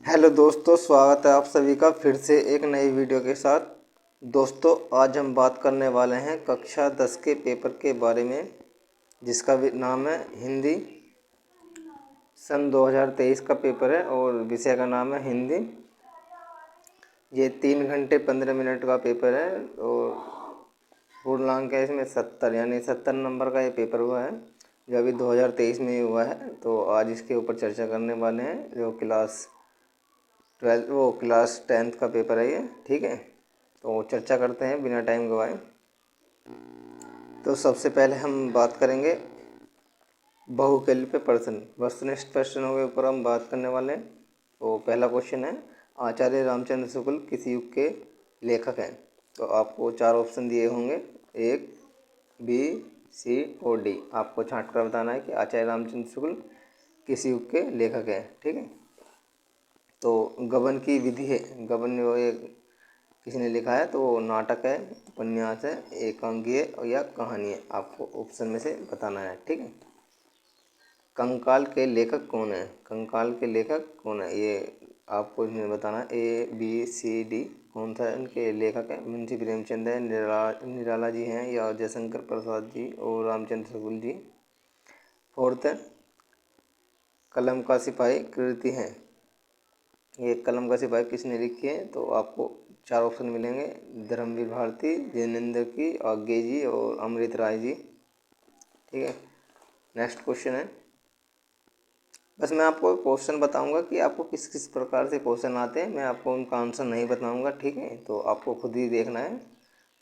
Hello दोस्तों, स्वागत है आप सभी का फिर से एक नई वीडियो के साथ। दोस्तों, आज हम बात करने वाले हैं कक्षा 10 के पेपर के बारे में, जिसका नाम है हिंदी। सन 2023 का पेपर है और विषय का नाम है हिंदी। ये 3 घंटे 15 मिनट का पेपर है और पूर्णांक है इसमें 70, यानी 70 नंबर का ये पेपर हुआ है जो अभी 2023 में ही हुआ है। तो आज इसके ऊपर चर्चा करने वाले हैं। जो क्लास 10th का पेपर है ये, ठीक है। तो चर्चा करते हैं बिना टाइम गवाए। तो सबसे पहले हम बात करेंगे बहुकल्य पे प्रश्न, वस्तुनिष्ठ प्रश्नों के ऊपर हम बात करने वाले हैं। तो पहला क्वेश्चन है, आचार्य रामचंद्र शुक्ल किस युग के लेखक हैं? तो आपको 4 ऑप्शन दिए होंगे, 1, बी, सी और डी। आपको छांट कर बताना है कि आचार्य रामचंद्र शुक्ल किस युग के लेखक हैं, ठीक है। तो गबन की विधि है, गबन जो एक किसी ने लिखा है तो वो नाटक है, उपन्यास है, एकांकीय या कहानी है। आपको ऑप्शन में से बताना है, ठीक है। कंकाल के लेखक कौन है? कंकाल के लेखक कौन है ये आपको इसमें बताना है, ए बी सी डी। कौन सा इनके लेखक है? मुंशी प्रेमचंद है, निराला जी हैं, या जयशंकर प्रसाद जी और रामचंद्र शुक्ल जी। फोर्थ है, कलम का सिपाही कृति है। ये कलम का सिपाही किसने लिखी है? तो आपको 4 ऑप्शन मिलेंगे, धर्मवीर भारती, जैनेन्द्र की, आज्ञे जी और अमृत राय जी, ठीक है। नेक्स्ट क्वेश्चन है, बस मैं आपको क्वेश्चन बताऊंगा कि आपको किस किस प्रकार से क्वेश्चन आते हैं, मैं आपको उनका आंसर नहीं बताऊंगा, ठीक है। तो आपको खुद ही देखना है।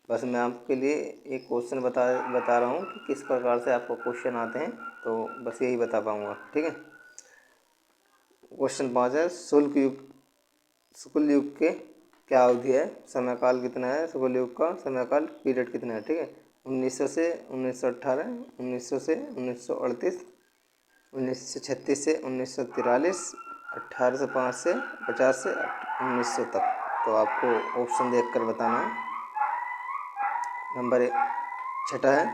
बस मैं आपके लिए एक क्वेश्चन बता रहा हूँ कि किस प्रकार से आपको क्वेश्चन आते हैं, तो बस यही बता पाऊँगा, ठीक है। क्वेश्चन 5 है, शुक्ल युग के क्या अवधि है? समय काल कितना है शुक्ल युग का? समय काल पीरियड कितना है, ठीक है। 1900 से 1918, 1900 से 1938, 1936 से 1943, 1805 से 50 से 1900 तक। तो आपको ऑप्शन देखकर बताना है। नंबर 1 छठा है,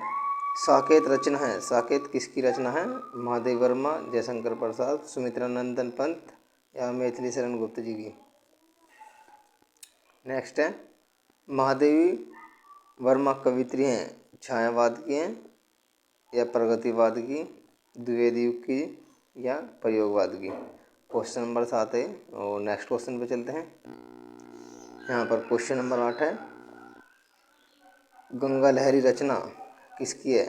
साकेत रचना है। साकेत किसकी रचना है? महादेव वर्मा, जयशंकर प्रसाद, सुमित्रा नंदन पंत या मैथिली शरण गुप्त जी की। नेक्स्ट है, महादेवी वर्मा कवित्री हैं, छायावाद की हैं या प्रगतिवाद की, द्विवेदी युग की या प्रयोगवाद की। क्वेश्चन नंबर 7 है और नेक्स्ट क्वेश्चन पे चलते हैं। यहाँ पर क्वेश्चन नंबर 8 है, गंगा लहरी रचना किसकी है?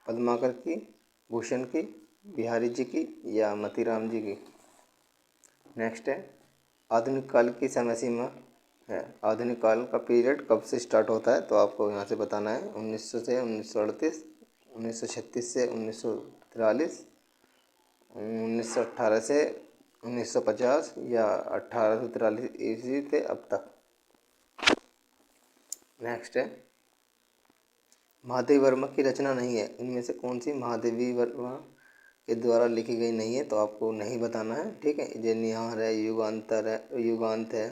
पद्माकर की, भूषण की, बिहारी जी की या मतीराम जी की। नेक्स्ट है, आधुनिक काल की समय सीमा है। आधुनिक काल का पीरियड कब से स्टार्ट होता है? तो आपको यहाँ से बताना है, 1900 से 1938, 1936 से 1943, 1918 से 1950 या 1843 ईस्वी से अब तक। नेक्स्ट है, महादेवी वर्मा की रचना नहीं है, इनमें से कौन सी महादेवी वर्मा के द्वारा लिखी गई नहीं है? तो आपको नहीं बताना है, ठीक है। ये निहार है, युगांतर है, युगांत है,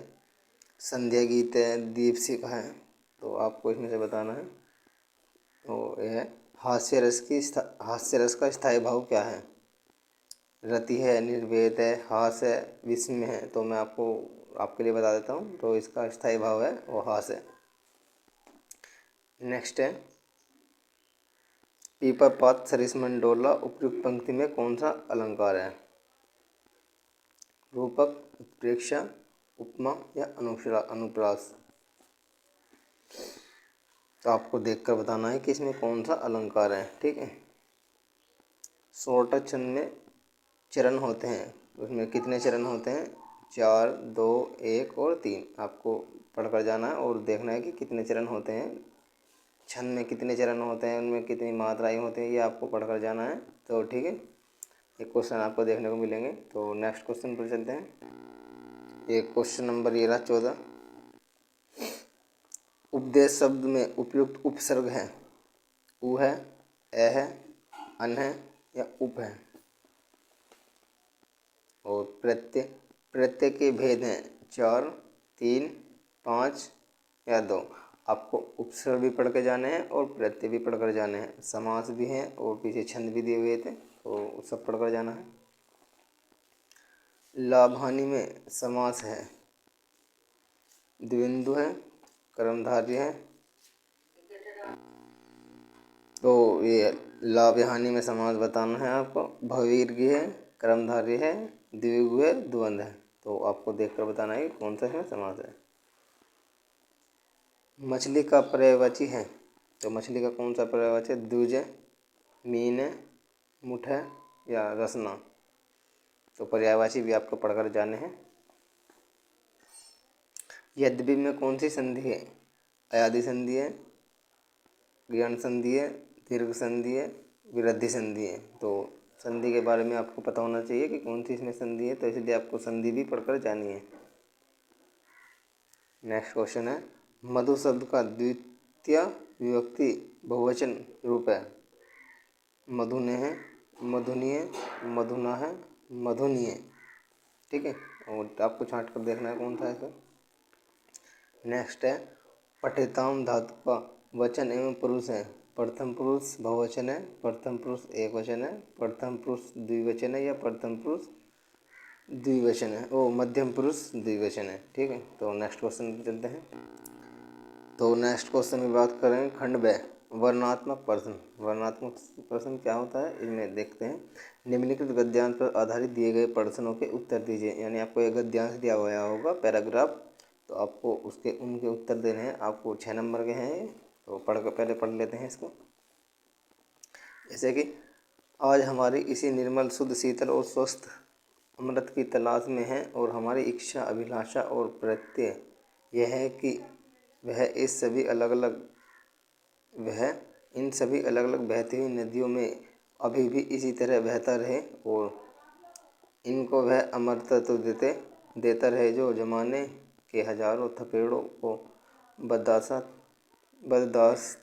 संध्या गीत है, दीपशिखा है। तो आपको इसमें से बताना है। तो यह है, हास्य रस का स्थायी भाव क्या है? रति है, निर्वेद है, हास है, विस्मय है। तो मैं आपके लिए बता देता हूँ। तो इसका स्थायी भाव है वो हास है। नेक्स्ट है, पीपर पात सरिस मंडोला उपयुक्त पंक्ति में कौन सा अलंकार है? रूपक, उत्प्रेक्षा, उपमा या अनुप्रास। तो आपको देखकर बताना है कि इसमें कौन सा अलंकार है, ठीक है। सोरठा छंद में चरण होते हैं, उसमें कितने चरण होते हैं? 4, 2, 1 और 3। आपको पढ़कर जाना है और देखना है कि कितने चरण होते हैं, छंद में कितने चरण होते हैं, उनमें कितनी मात्राएं होती हैं, ये आपको पढ़कर जाना है। तो ठीक है, ये क्वेश्चन आपको देखने को मिलेंगे। तो नेक्स्ट क्वेश्चन पर चलते हैं। ये क्वेश्चन नंबर ये रहा 14, उपदेश शब्द में उपयुक्त उपसर्ग है? उ है, ए है, अन है या उप है। और प्रत्यय प्रत्यय के भेद हैं 4, 3, 5 या 2। आपको उपसर्ग भी पढ़ के जाने हैं और प्रत्यय भी पढ़ कर जाने हैं, समास भी हैं और पीछे छंद भी दिए हुए थे, तो सब पढ़ कर जाना है। लाभ हानि में समास है, द्विंदु है, कर्मधारय है। तो ये लाभ हानि में समास बताना है आपको। भवीर्घ्य है, कर्मधारय है, द्विगु है, द्वंद्व है। तो आपको देखकर बताना है कि कौन सा इसमें समास है। मछली का पर्यायवाची है, तो मछली का कौन सा पर्यायवाची है? द्विज है, मीन है, मुठ है या रसना। तो पर्यायवाची भी आपको पढ़कर जाने हैं। यद्यपि में कौन सी संधि है? अयादि संधि है, ज्ञान संधि है, दीर्घ संधि है, विरुद्धि संधि है। तो संधि के बारे में आपको पता होना चाहिए कि कौन सी इसमें संधि है, तो इसलिए आपको संधि भी पढ़कर जानी है। नेक्स्ट क्वेश्चन है, मधु शब्द का द्वितीय विभक्ति बहुवचन रूप है। मधुने है, मधुनीय, मधुना है, मधुनीय। ठीक है, और आपको छांट कर देखना है कौन सा है इसका। नेक्स्ट है, पठिताम धातु का वचन एवं पुरुष है। प्रथम पुरुष बहुवचन है, प्रथम पुरुष एक वचन है, प्रथम पुरुष द्विवचन है या प्रथम पुरुष द्विवचन है, ओ मध्यम पुरुष द्विवचन है। ठीक है, तो नेक्स्ट क्वेश्चन पे चलते हैं। तो नेक्स्ट क्वेश्चन में बात करें खंड ब, वर्णात्मक प्रश्न। वर्णात्मक प्रश्न क्या होता है इसमें देखते हैं। निम्नलिखित गद्यांश पर आधारित दिए गए प्रश्नों के उत्तर दीजिए। यानी आपको एक गद्यांश दिया हुआ होगा पैराग्राफ, तो आपको उनके उत्तर देने हैं। आपको 6 नंबर के हैं, तो पहले पढ़ लेते हैं इसको। जैसे कि आज हमारी इसी निर्मल शुद्ध शीतल और स्वस्थ अमृत की तलाश में है, और हमारी इच्छा, अभिलाषा और प्रत्यय यह है कि वह इन सभी अलग अलग बहती हुई नदियों में अभी भी इसी तरह बहता रहे, और इनको वह अमरत्व देता रहे जो ज़माने के हजारों थपेड़ों को बर्दाश्त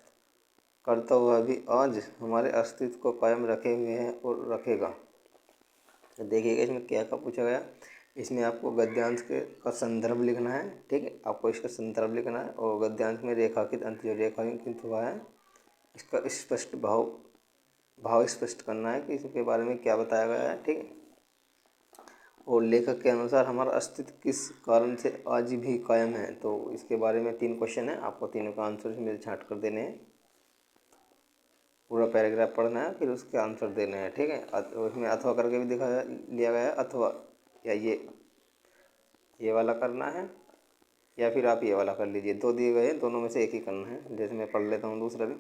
करता हुआ भी आज हमारे अस्तित्व को कायम रखे हुए है और रखेगा। तो देखिएगा इसमें क्या पूछा गया। इसमें आपको गद्यांश का संदर्भ लिखना है। ठीक है, आपको इसका संदर्भ लिखना है, और गद्यांश में रेखांकित अंत जो रेखांकित हुआ है इसका स्पष्ट भाव स्पष्ट करना है कि इसके बारे में क्या बताया गया है। ठीक है, और लेखक के अनुसार हमारा अस्तित्व किस कारण से आज भी कायम है। तो इसके बारे में 3 क्वेश्चन है, आपको तीनों का आंसर इसमें छांट कर देने हैं। पूरा पैराग्राफ पढ़ना है, फिर उसके आंसर देने हैं। ठीक है, उसमें अथवा करके भी दिखाया लिया गया है, अथवा या ये वाला करना है, या फिर आप ये वाला कर लीजिए। 2 दिए गए हैं, दोनों में से एक ही करना है। जैसे मैं पढ़ लेता हूँ दूसरा भी।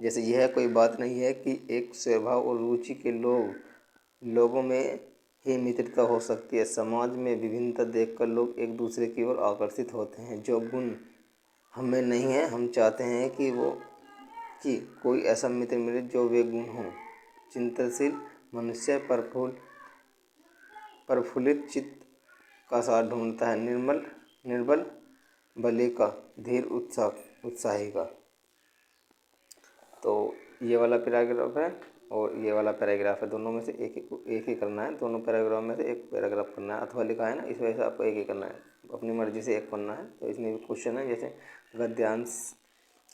जैसे यह कोई बात नहीं है कि एक स्वभाव और रुचि के लोगों में ही मित्रता हो सकती है। समाज में विभिन्नता देखकर लोग एक दूसरे की ओर आकर्षित होते हैं। जो गुण हमें नहीं है, हम चाहते हैं कि कोई ऐसा मित्र मिले जो वे गुण हों। चिंतनशील मनुष्य प्रफुल्लित चित्त का साथ ढूंढता है, निर्बल बलि का, धीर उत्साही का। तो ये वाला पैराग्राफ है और ये वाला पैराग्राफ है, दोनों में से एक ही करना है। दोनों पैराग्राफ में से एक पैराग्राफ करना है। अथवा लिखा है ना, इस वजह से आपको एक ही करना है, अपनी मर्जी से एक पढ़ना है। तो इसमें भी क्वेश्चन है, जैसे गद्यांश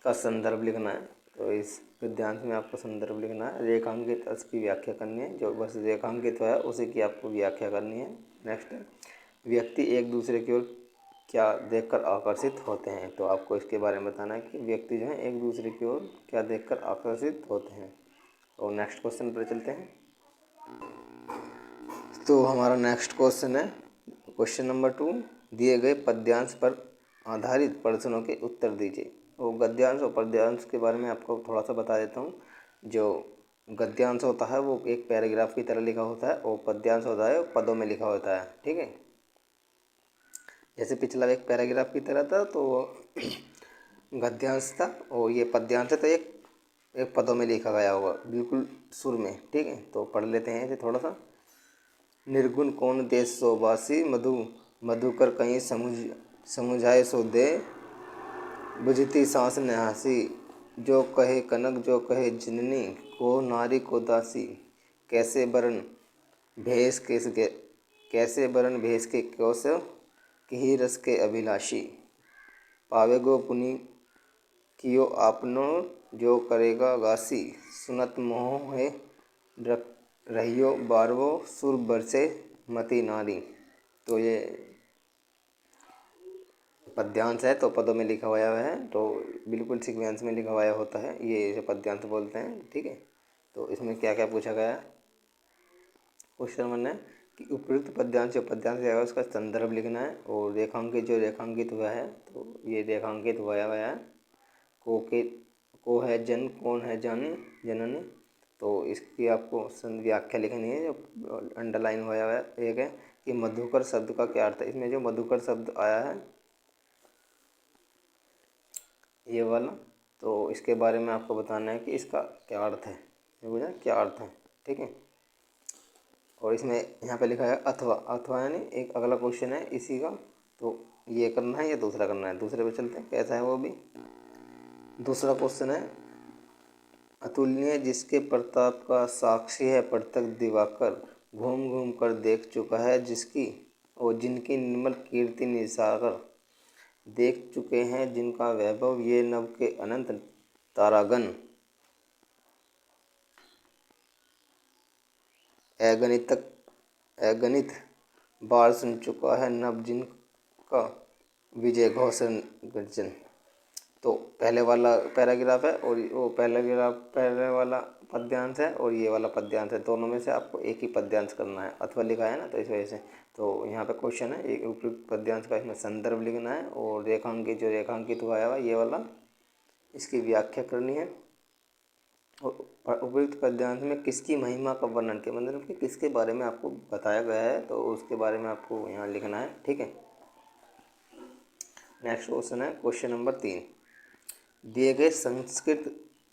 का संदर्भ लिखना है। तो इस गद्यांश में आपको संदर्भ लिखना है। रेखांकित अर्थ की व्याख्या करनी है, जो बस रेखांकित है उसी की आपको व्याख्या करनी है। नेक्स्ट, व्यक्ति एक दूसरे की ओर क्या देखकर आकर्षित होते हैं। तो आपको इसके बारे में बताना है कि व्यक्ति जो है एक दूसरे की ओर क्या देखकर आकर्षित होते हैं। और नेक्स्ट क्वेश्चन पर चलते हैं। तो हमारा नेक्स्ट क्वेश्चन है क्वेश्चन नंबर 2, दिए गए पद्यांश पर आधारित प्रश्नों के उत्तर दीजिए। वो गद्यांश और पद्यांश के बारे में आपको थोड़ा सा बता देता हूँ। जो गद्यांश होता है वो एक पैराग्राफ की तरह लिखा होता है, और पद्यांश होता है पदों में लिखा होता है। ठीक है, जैसे पिछला एक पैराग्राफ की तरह था तो गद्यांश था, और ये पद्यांश है तो एक पदों में लिखा गया होगा बिल्कुल सुर में। ठीक है, तो पढ़ लेते हैं इसे थोड़ा सा। निर्गुण कौन देश सो बासी, मधुकर कहीं समुझाए सो दे, बुझती सांस ने हंसी, जो कहे कनक जो कहे जननी, को नारी को दासी, कैसे बरन भेष के कोस, किही रस के अभिलाषी, पावे गो पुनि कियो आपनो, जो करेगा गासी, सुनत मोह है रहियो बारवो, सुर बरसे मति नारी। तो ये पद्यांश है, तो पदों में लिखा हुआ है, तो बिल्कुल सीक्वेंस में लिखा हुआ होता है, ये इसे पद्यांश बोलते हैं। ठीक है, तो इसमें क्या क्या पूछा गया है क्वेश्चन 1 है कि उपयुक्त पद्यांश जो पद्यांश है उसका संदर्भ लिखना है, और रेखांकित जो रेखांकित हुआ है तो ये रेखांकित हुआ है को है जन, कौन है जानी जननी। तो इसकी आपको व्याख्या लिखनी है, जो अंडरलाइन हुआ है। एक है कि मधुकर शब्द का क्या अर्थ है। इसमें जो मधुकर शब्द आया है ये वाला, तो इसके बारे में आपको बताना है कि इसका क्या अर्थ है, बुझा क्या अर्थ है। ठीक है, और इसमें यहाँ पे लिखा है अथवा। अथवा यानी एक अगला क्वेश्चन है इसी का, तो ये करना है या दूसरा करना है। दूसरे पे चलते हैं, कैसा है वो भी। दूसरा क्वेश्चन है अतुलनीय जिसके प्रताप का साक्षी है पृथक दिवाकर, घूम घूम कर देख चुका है जिसकी और जिनकी निर्मल कीर्ति निसागर, देख चुके हैं जिनका वैभव ये नभ के अनंत तारागण, अगणित बार सुन चुका है नभ जिनका विजय घोषण गर्जन। तो पहले वाला पैराग्राफ है और वो पहले वाला पद्यांश है और ये वाला पद्यांश है। दोनों में से आपको एक ही पद्यांश करना है, अथवा लिखा है ना, तो इस वजह से। तो यहाँ पे क्वेश्चन है एक उपयुक्त पद्यांश का इसमें संदर्भ लिखना है, और रेखांकित जो रेखांकित हुआ है ये वाला इसकी व्याख्या करनी है। और उपयुक्त पद्यांश में किसकी महिमा का वर्णन किया, मतलब कि किसके बारे में आपको बताया गया है, तो उसके बारे में आपको यहाँ लिखना है। ठीक है, नेक्स्ट क्वेश्चन है क्वेश्चन नंबर 3। दिए गए संस्कृत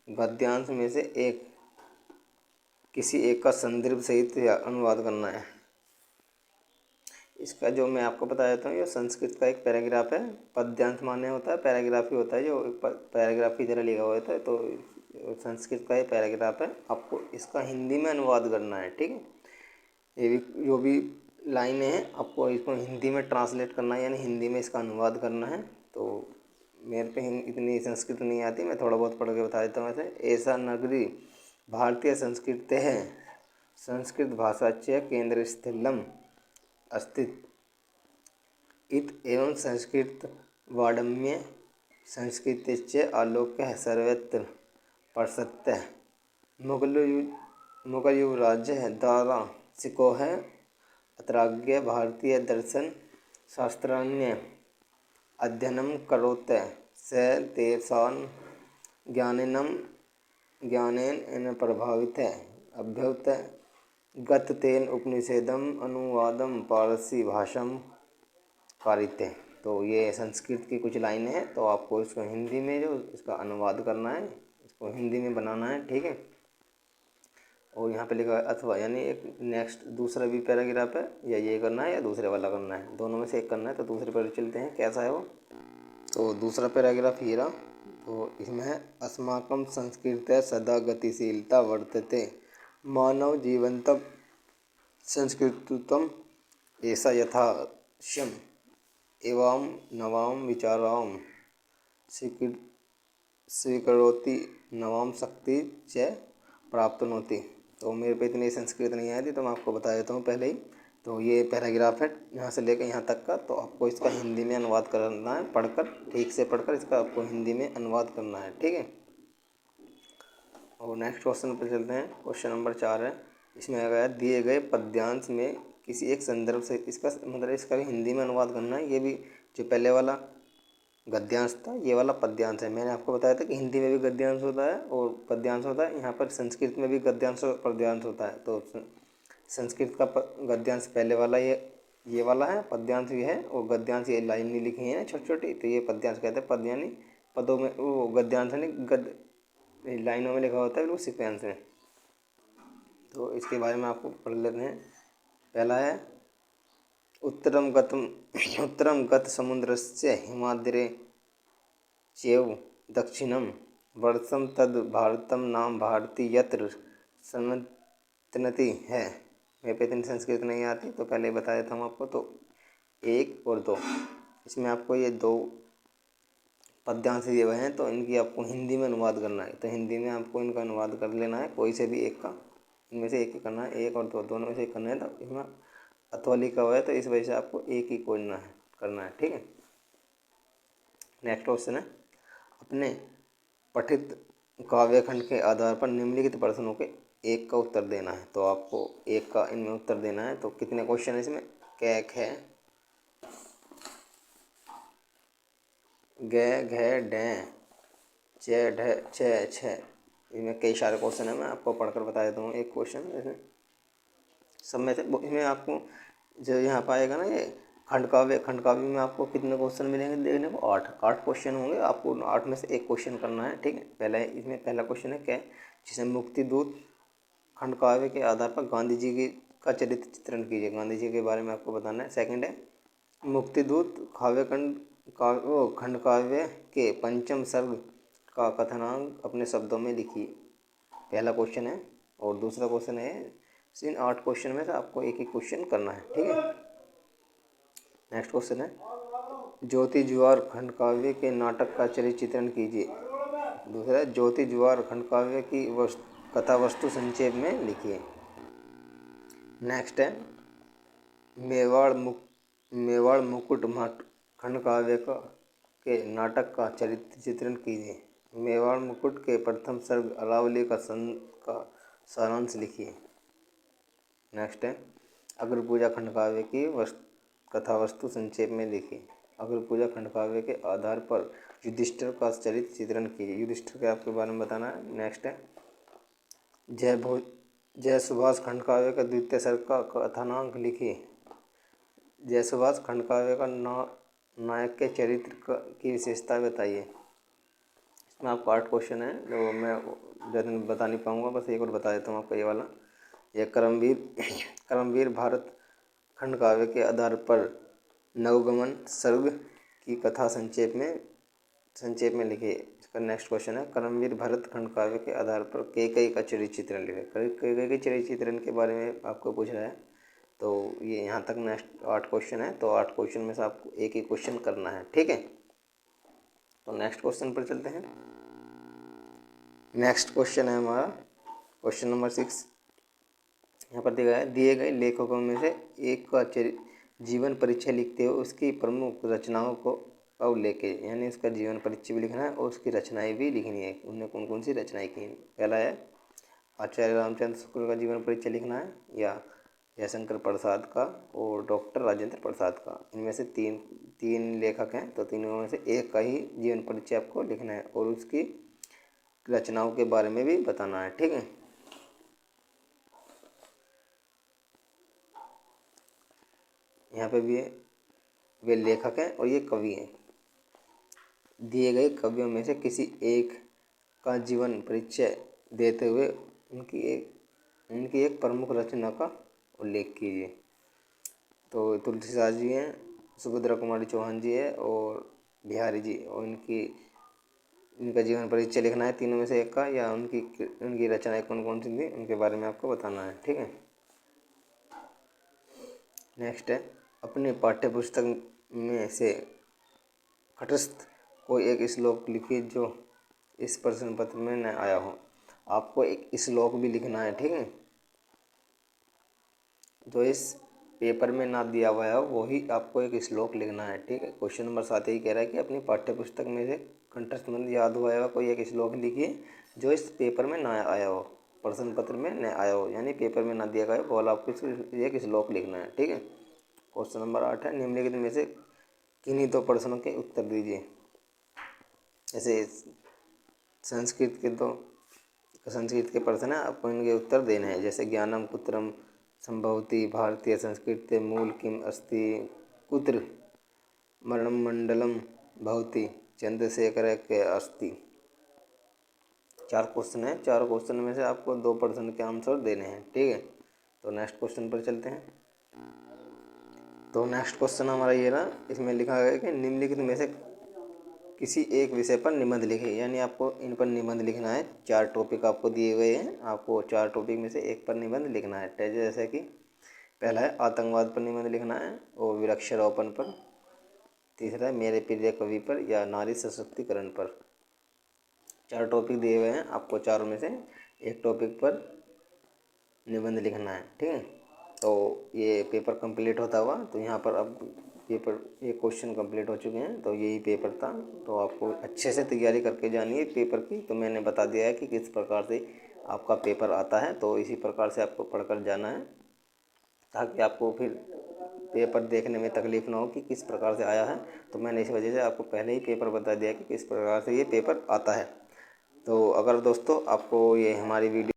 गद्यांश में से किसी एक का संदर्भ सहित या अनुवाद करना है। इसका जो मैं आपको बता देता हूँ, ये संस्कृत का एक पैराग्राफ है। पद्यांश माने होता है पैराग्राफ ही होता है, जो पैराग्राफ की तरह लिखा हुआ होता है। तो संस्कृत का ये पैराग्राफ है, आपको इसका हिंदी में अनुवाद करना है। ठीक है, ये भी जो भी लाइनें हैं आपको इसको हिंदी में ट्रांसलेट करना है, यानी हिंदी में इसका अनुवाद करना है। तो मेरे पे इतनी संस्कृत नहीं आती, मैं थोड़ा बहुत पढ़ के बता देता हूँ। ऐसे ऐसा नगरी भारतीय संस्कृति है, संस्कृत भाषाच्य केंद्र स्थलम अस्तित्व इत एवं संस्कृत वाडम्य संस्कृतिच्य आलोक्य सर्वत्र प्रसत्य मुगल युवराज दारा सिको है अत्राज्ञ भारतीय दर्शन शास्त्रान्य अध्ययनम करोते स तेषां ज्ञानेन प्रभावित अभ्युत गत तेन उपनिषेदम अनुवादम पारसी भाषाम कारिते। तो ये संस्कृत की कुछ लाइनें हैं, तो आपको इसको हिंदी में जो इसका अनुवाद करना है, इसको हिंदी में बनाना है। ठीक है, और यहाँ पे लिखा है अथवा, यानी एक नेक्स्ट दूसरा भी पैराग्राफ है, या ये करना है या दूसरे वाला करना है, दोनों में से एक करना है। तो दूसरे पर चलते हैं, कैसा है वो। तो दूसरा पैराग्राफ ये रहा, तो इसमें है अस्माकं संस्कृते सदा गतिशीलता वर्तते मानव जीवंतम संस्कृतम ऐसा यथाश्यम एवं नवाम विचारां स्वीकरोति नवाम शक्ति च प्राप्नोति। तो मेरे पे इतनी संस्कृत नहीं आई थी, तो मैं आपको बता देता हूँ पहले ही। तो ये पैराग्राफ है यहाँ से लेकर यहाँ तक का, तो आपको इसका हिंदी में अनुवाद करना है, पढ़कर ठीक से पढ़कर इसका आपको हिंदी में अनुवाद करना है। ठीक है, और नेक्स्ट क्वेश्चन पर चलते हैं। क्वेश्चन नंबर 4 है, इसमें आ गया दिए गए पद्यांश में किसी एक संदर्भ से इसका मतलब इसका भी हिंदी में अनुवाद करना है। ये भी जो पहले वाला गद्यांश था, ये वाला पद्यांश है। मैंने आपको बताया था कि हिंदी में भी गद्यांश होता है और पद्यांश होता है, यहाँ पर संस्कृत में भी गद्यांश और पद्यांश होता है। तो संस्कृत का गद्यांश पहले वाला ये वाला है, पद्यांश भी है, और गद्यांश ये लाइन में लिखी है छोटी छोटी, तो ये पद्यांश कहते हैं। पद यानी पदों में, वो गद्यांश यानी लाइनों में लिखा होता है, वो सीक्वेंस में। तो इसके बारे में आपको पढ़ लेते हैं। पहला है उत्तरम गत समुद्रस्य हिमाद्रे चैव दक्षिणम वर्षम तद भारतम नाम भारती यत्र समुन्नति है। मेरे पे इतनी संस्कृत नहीं आती, तो पहले बता देता हूँ आपको। तो 1 और 2, इसमें आपको ये 2 पद्यांश दिए हुए हैं, तो इनकी आपको हिंदी में अनुवाद करना है। तो हिंदी में आपको इनका अनुवाद कर लेना है, कोई से भी एक का, इनमें से एक ही करना है। 1 और 2 दोनों में से एक करना है। तो इसमें अथवा लिखा हुआ है, तो इस वजह से आपको एक ही करना है, ठीक है। नेक्स्ट क्वेश्चन है, अपने पठित काव्य खंड के आधार पर निम्नलिखित प्रश्नों के एक का उत्तर देना है। तो आपको एक का इनमें उत्तर देना है। तो कितने क्वेश्चन है इसमें? कै खे गै घै डै चे ढै छे छः, इनमें कई सारे क्वेश्चन है। मैं आपको पढ़कर बता देता हूँ। एक क्वेश्चन इसमें सब में से इसमें आपको जो यहाँ पर आएगा ना, ये खंड काव्य में आपको कितने क्वेश्चन मिलेंगे देखने को? 8 क्वेश्चन होंगे। आपको 8 में से एक क्वेश्चन करना है, ठीक है। पहला क्वेश्चन है क्या, जिसमें मुक्ति दूत खंड काव्य के आधार पर गांधी जी का चरित्र चित्रण कीजिए। गांधी जी के बारे में आपको बताना है। सेकंड है, मुक्ति दूत खंड काव्य के पंचम सर्ग का कथनांक अपने शब्दों में लिखिए। पहला क्वेश्चन है। और दूसरा क्वेश्चन है, इन 8 क्वेश्चन में से आपको एक ही क्वेश्चन करना है, ठीक है। नेक्स्ट क्वेश्चन है, ज्योति जुआर खंड काव्य के नाटक का चरित्र चित्रण कीजिए। दूसरा है, ज्योति जुआर खंड काव्य की कथा वस्तु संक्षेप में लिखिए। नेक्स्ट है, मेवाड़ मुकुट मठ खंड काव्य के नाटक का चरित्र चित्रण कीजिए। मेवाड़ मुकुट के प्रथम सर्ग अलावली का सारांश लिखिए। नेक्स्ट है, अग्र पूजा खंड काव्य की कथा वस्तु संक्षेप में लिखिए। अग्र पूजा खंड काव्य के आधार पर युधिष्ठिर का चरित्र चित्रण कीजिए। युधिष्ठिर के आपके बारे में बताना है। नेक्स्ट है, जय सुभाष खंड काव्य का द्वितीय सर्ग का कथानांक लिखिए। जय सुभाष खंड काव्य का नायक के चरित्र की विशेषता बताइए। इसमें आपको 8 क्वेश्चन है, जो मैं ज़्यादा बता नहीं पाऊँगा, बस एक और बता देता हूँ आपको। ये वाला, यह कर्मवीर भारत खंड काव्य के आधार पर नवगमन सर्ग की कथा संक्षेप में लिखिए। इसका नेक्स्ट क्वेश्चन है, कर्मवीर भरत खंड काव्य के आधार पर कैकेयी का चरित्र चित्रण लिखे। कैकेयी के चरित्र चित्रण के बारे में आपको पूछ रहा है। तो ये यहाँ तक नेक्स्ट 8 क्वेश्चन है। तो 8 क्वेश्चन में से आपको एक ही क्वेश्चन करना है, ठीक है। तो नेक्स्ट क्वेश्चन पर चलते हैं। नेक्स्ट क्वेश्चन है हमारा क्वेश्चन नंबर 6। यहाँ पर दिए गए लेखकों में से एक का जीवन परिचय लिखते हुए उसकी प्रमुख रचनाओं का उल्लेख है। यानी उसका जीवन परिचय भी लिखना है और उसकी रचनाएं भी लिखनी है, उन्होंने कौन कौन सी रचनाएं की। पहला है, आचार्य रामचंद्र शुक्ल का जीवन परिचय लिखना है, या जयशंकर प्रसाद का और डॉक्टर राजेंद्र प्रसाद का। इनमें से तीन लेखक हैं, तो तीनों में से एक का ही जीवन परिचय आपको लिखना है और उसकी रचनाओं के बारे में भी बताना है, ठीक है। यहाँ पे भी वे लेखक हैं और ये कवि हैं। दिए गए कवियों में से किसी एक का जीवन परिचय देते हुए उनकी एक प्रमुख रचना का उल्लेख कीजिए। तो तुलसीदास जी हैं, सुभद्रा कुमारी चौहान जी है और बिहारी जी, और इनका जीवन परिचय लिखना है तीनों में से एक का, या उनकी रचनाएं कौन कौन सी थी उनके बारे में आपको बताना है, ठीक है। नेक्स्ट है, अपने पाठ्य पुस्तक में से तटस्थ कोई एक श्लोक लिखिए जो इस प्रश्न पत्र में न आया हो। आपको एक श्लोक भी लिखना है, ठीक है। जो इस पेपर में ना दिया हुआ है वही आपको एक श्लोक लिखना है, ठीक है। क्वेश्चन नंबर 7 ही कह रहा है कि अपनी पाठ्य पुस्तक में से कंठस्थ याद हुआ है कोई एक श्लोक लिखिए जो इस पेपर में ना आया हो, प्रश्न पत्र में न आया हो, यानी पेपर में ना दिया गया हो, वो आपको एक श्लोक लिखना है, ठीक है। क्वेश्चन नंबर 8 है, निम्नलिखित में से किन्हीं 2 प्रश्नों के उत्तर दीजिए। जैसे संस्कृत के प्रश्न है, आपको इनके उत्तर देने हैं। जैसे ज्ञानम कुत्रम संभवति भारतीय संस्कृत मूल किम अस्ति कुत्र मरणम मंडलम भवति चंद्रशेखर के अस्ति। 4 क्वेश्चन है। 4 क्वेश्चन में से आपको 2 प्रश्न के आंसर देने हैं, ठीक है। तो नेक्स्ट क्वेश्चन पर चलते हैं। तो नेक्स्ट क्वेश्चन हमारा ये ना, इसमें लिखा गया है कि निम्नलिखित में से किसी एक विषय पर निबंध लिखे। यानी आपको इन पर निबंध लिखना है। 4 टॉपिक आपको दिए गए हैं, आपको 4 टॉपिक में से एक पर निबंध लिखना है। जैसे कि पहला है आतंकवाद पर निबंध लिखना है और वृक्षारोपण पर। तीसरा है मेरे प्रिय कवि पर या नारी सशक्तिकरण पर। 4 टॉपिक दिए हुए हैं, आपको चारों में से एक टॉपिक पर निबंध लिखना है, ठीक है। तो ये पेपर कंप्लीट होता हुआ, तो यहाँ पर अब पेपर ये क्वेश्चन कंप्लीट हो चुके हैं। तो यही पेपर था, तो आपको अच्छे से तैयारी करके जानी है पेपर की। तो मैंने बता दिया है कि किस प्रकार से आपका पेपर आता है, तो इसी प्रकार से आपको पढ़कर जाना है, ताकि आपको फिर पेपर देखने में तकलीफ़ ना हो कि किस प्रकार से आया है। तो मैंने इस वजह से आपको पहले ही पेपर बता दिया कि किस प्रकार से ये पेपर आता है। तो अगर दोस्तों आपको ये हमारी वीडियो